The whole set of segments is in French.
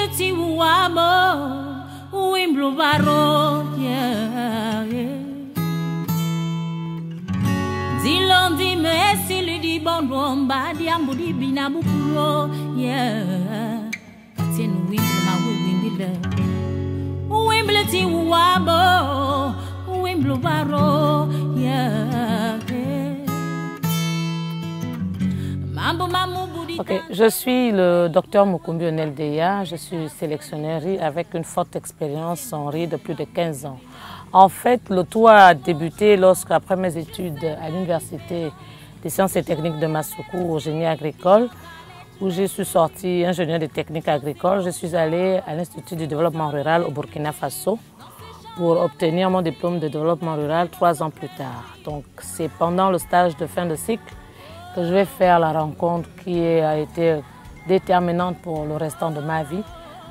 Wimbleti wamo, Wimblo baro, yeah. Zilondi mesi lidi bondomba diambu di binabukulo, yeah. Katien Wimblo ma Wimblo. Wimbleti wamo, Wimblo baro, yeah. Ok, je suis le docteur Mukumbi Oneldeya, je suis sélectionneur riz avec une forte expérience en riz de plus de 15 ans. En fait, le tout a débuté après mes études à l'université des sciences et techniques de Massoukou au génie agricole, où je suis sortie ingénieur des techniques agricoles. Je suis allée à l'Institut du développement rural au Burkina Faso pour obtenir mon diplôme de développement rural 3 ans plus tard. Donc c'est pendant le stage de fin de cycle que je vais faire la rencontre qui a été déterminante pour le restant de ma vie,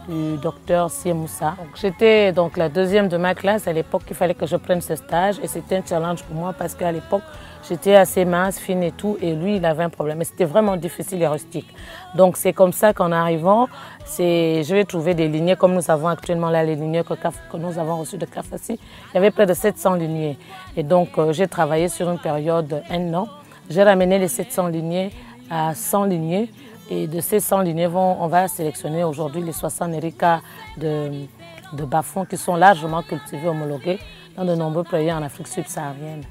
du docteur Siemoussa. J'étais donc la 2e de ma classe. À l'époque, il fallait que je prenne ce stage et c'était un challenge pour moi parce qu'à l'époque, j'étais assez mince, fine et tout, et lui, il avait un problème. Et c'était vraiment difficile et rustique. Donc c'est comme ça qu'en arrivant, je vais trouver des lignées comme nous avons actuellement là, les lignées que nous avons reçues de Kafassi. Il y avait près de 700 lignées. Et donc j'ai travaillé sur une période d'1 an. J'ai ramené les 700 lignées à 100 lignées et de ces 100 lignées, on va sélectionner aujourd'hui les 60 éricas de bas-fonds qui sont largement cultivés, homologués dans de nombreux pays en Afrique subsaharienne.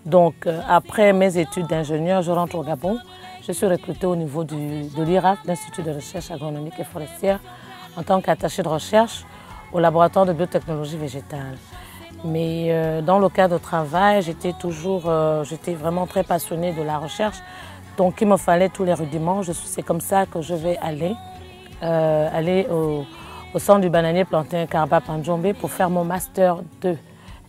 Donc après mes études d'ingénieur, je rentre au Gabon. Je suis recrutée au niveau de l'IRAF, l'Institut de recherche agronomique et forestière, en tant qu'attachée de recherche au laboratoire de biotechnologie végétale. Mais dans le cadre de travail, j'étais vraiment très passionnée de la recherche. Donc il me fallait tous les rudiments. C'est comme ça que je vais aller au centre du bananier plantain Karba Panjombe pour faire mon master 2.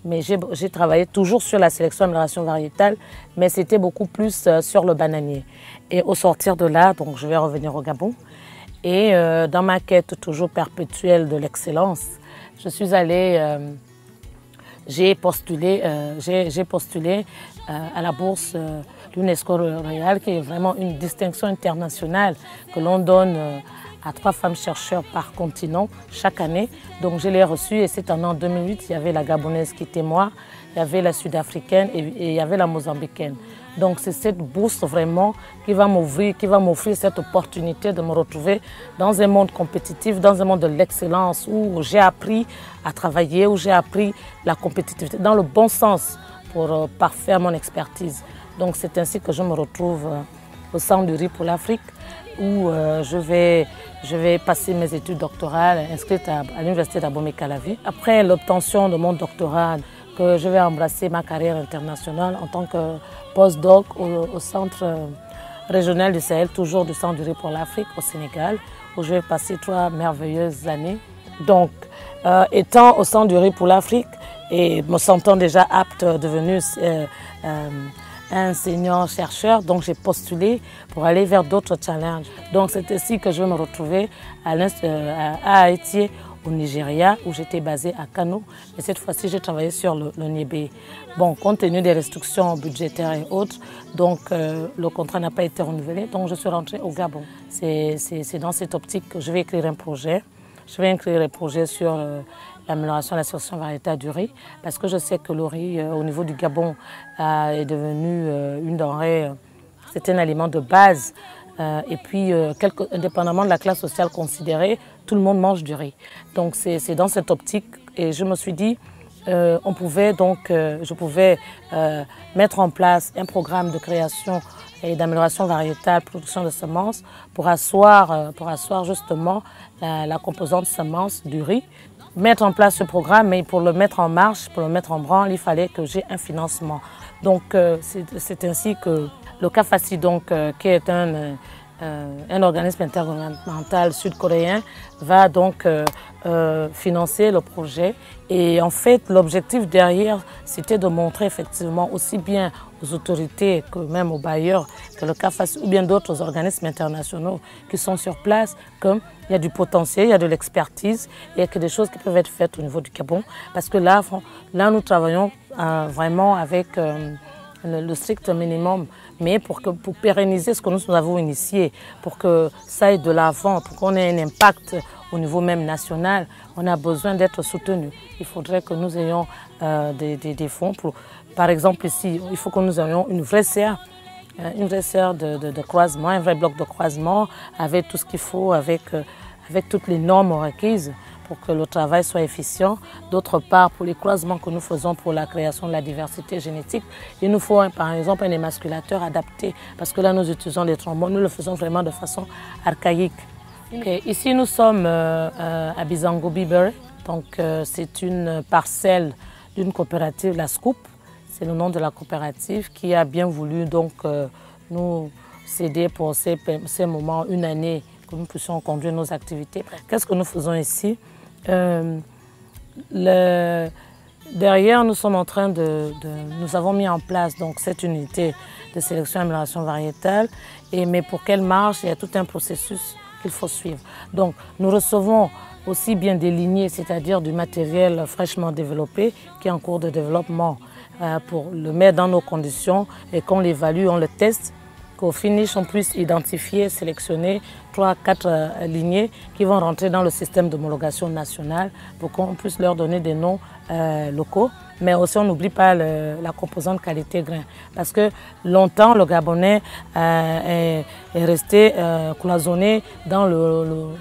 Mais j'ai travaillé toujours sur la sélection d'amélioration variétale, mais c'était beaucoup plus sur le bananier. Et au sortir de là, donc je vais revenir au Gabon. Et dans ma quête toujours perpétuelle de l'excellence, je suis allée... J'ai postulé à la bourse l'UNESCO Royal, qui est vraiment une distinction internationale que l'on donne à 3 femmes chercheurs par continent chaque année. Donc je l'ai reçue et c'est en 2008, il y avait la Gabonaise qui était moi, il y avait la Sud-Africaine et il y avait la Mozambicaine. Donc c'est cette bourse vraiment qui va m'offrir cette opportunité de me retrouver dans un monde compétitif, dans un monde de l'excellence où j'ai appris à travailler, où j'ai appris la compétitivité dans le bon sens pour parfaire mon expertise. Donc c'est ainsi que je me retrouve au Centre du riz pour l'Afrique où je vais passer mes études doctorales inscrites à l'université d'Abomey-Calavi. Après l'obtention de mon doctorat, que je vais embrasser ma carrière internationale en tant que postdoc au Centre régional du Sahel, toujours du Centre du riz pour l'Afrique au Sénégal, où je vais passer 3 merveilleuses années. Donc, étant au Centre du riz pour l'Afrique et me sentant déjà apte, devenu un senior chercheur, donc j'ai postulé pour aller vers d'autres challenges. Donc c'est ainsi que je vais me retrouver à Haïti, au Nigeria, où j'étais basée à Kano. Et cette fois-ci, j'ai travaillé sur le Niébé. Bon, compte tenu des restrictions budgétaires et autres, donc le contrat n'a pas été renouvelé, donc je suis rentrée au Gabon. C'est dans cette optique que je vais écrire un projet. Je vais écrire un projet sur l'amélioration de la sélection variétale du riz, parce que je sais que le riz, au niveau du Gabon, est devenu une denrée, c'est un aliment de base. Et puis, indépendamment de la classe sociale considérée, tout le monde mange du riz. Donc c'est dans cette optique et je me suis dit, je pouvais mettre en place un programme de création et d'amélioration variétale, production de semences, pour asseoir justement la composante semences du riz. Mettre en place ce programme, mais pour le mettre en marche, pour le mettre en branle, il fallait que j'ai un financement. Donc c'est ainsi que le Kafassi, qui est un organisme intergouvernemental sud-coréen, va donc financer le projet. Et en fait, l'objectif derrière, c'était de montrer effectivement aussi bien aux autorités que même aux bailleurs que le Kafassi ou bien d'autres organismes internationaux qui sont sur place qu'il y a du potentiel, il y a de l'expertise, il y a que des choses qui peuvent être faites au niveau du Gabon. Parce que là nous travaillons vraiment avec le strict minimum, mais pour pérenniser ce que nous avons initié, pour que ça aille de l'avant, pour qu'on ait un impact au niveau même national, on a besoin d'être soutenu. Il faudrait que nous ayons des fonds pour, par exemple ici, il faut que nous ayons une vraie serre de croisement, un vrai bloc de croisement avec tout ce qu'il faut, avec toutes les normes requises pour que le travail soit efficient. D'autre part, pour les croisements que nous faisons pour la création de la diversité génétique, il nous faut par exemple un émasculateur adapté parce que là nous utilisons les trombones, nous le faisons vraiment de façon archaïque. Okay. Ici nous sommes à Bizango Bibere, donc c'est une parcelle d'une coopérative, la Scoop, c'est le nom de la coopérative qui a bien voulu donc nous céder pour ces moments, une année, que nous puissions conduire nos activités. Qu'est-ce que nous faisons ici? Derrière, nous sommes en train nous avons mis en place donc cette unité de sélection et amélioration variétale, mais pour qu'elle marche, il y a tout un processus qu'il faut suivre. Donc, nous recevons aussi bien des lignées, c'est-à-dire du matériel fraîchement développé qui est en cours de développement pour le mettre dans nos conditions et qu'on l'évalue, on le teste, qu'au finish, on puisse identifier, sélectionner 3 à 4 lignées qui vont rentrer dans le système d'homologation nationale pour qu'on puisse leur donner des noms locaux. Mais aussi, on n'oublie pas la composante qualité grain. Parce que longtemps, le Gabonais est resté cloisonné dans le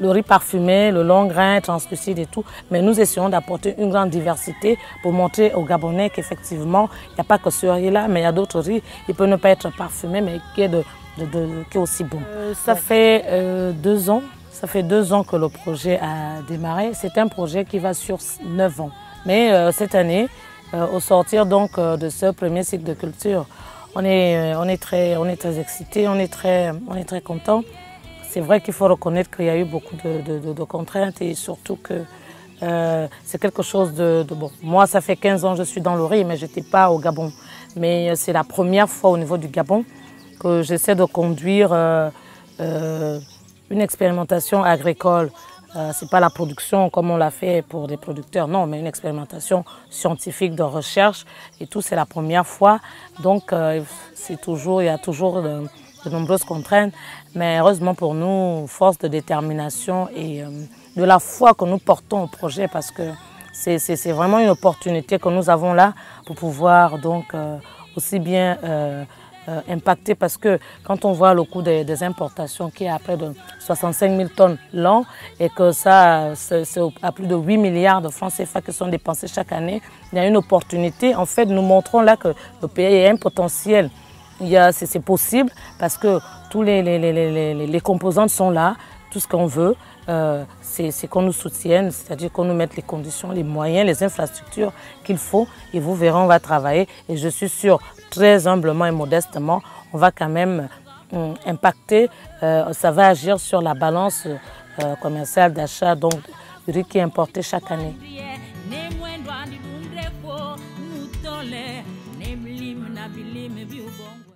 riz parfumé, le long grain, translucide et tout. Mais nous essayons d'apporter une grande diversité pour montrer aux Gabonais qu'effectivement, il n'y a pas que ce riz-là, mais il y a d'autres riz. Il peut ne pas être parfumé, mais qui est aussi bon. Ça fait 2 ans. Ça fait 2 ans que le projet a démarré. C'est un projet qui va sur 9 ans. Mais cette année, au sortir donc de ce premier cycle de culture, on est très excités, on est très contents. C'est vrai qu'il faut reconnaître qu'il y a eu beaucoup de contraintes et surtout que c'est quelque chose de bon. Moi, ça fait 15 ans que je suis dans le riz, mais je n'étais pas au Gabon. Mais c'est la première fois au niveau du Gabon que j'essaie de conduire une expérimentation agricole. Ce n'est pas la production comme on l'a fait pour des producteurs, non, mais une expérimentation scientifique de recherche. Et tout, c'est la première fois. Donc, il y a toujours de nombreuses contraintes. Mais heureusement pour nous, force de détermination et de la foi que nous portons au projet parce que c'est vraiment une opportunité que nous avons là pour pouvoir donc aussi bien impacter parce que quand on voit le coût des importations qui est à près de 65 000 tonnes l'an et que ça c'est à plus de 8 milliards de francs CFA qui sont dépensés chaque année, il y a une opportunité. En fait, nous montrons là que le pays a un potentiel. C'est possible parce que tous les composantes sont là, tout ce qu'on veut, c'est qu'on nous soutienne, c'est-à-dire qu'on nous mette les conditions, les moyens, les infrastructures qu'il faut et vous verrez, on va travailler et je suis sûre, très humblement et modestement, on va quand même impacter, ça va agir sur la balance commerciale d'achat donc du riz qui est importé chaque année.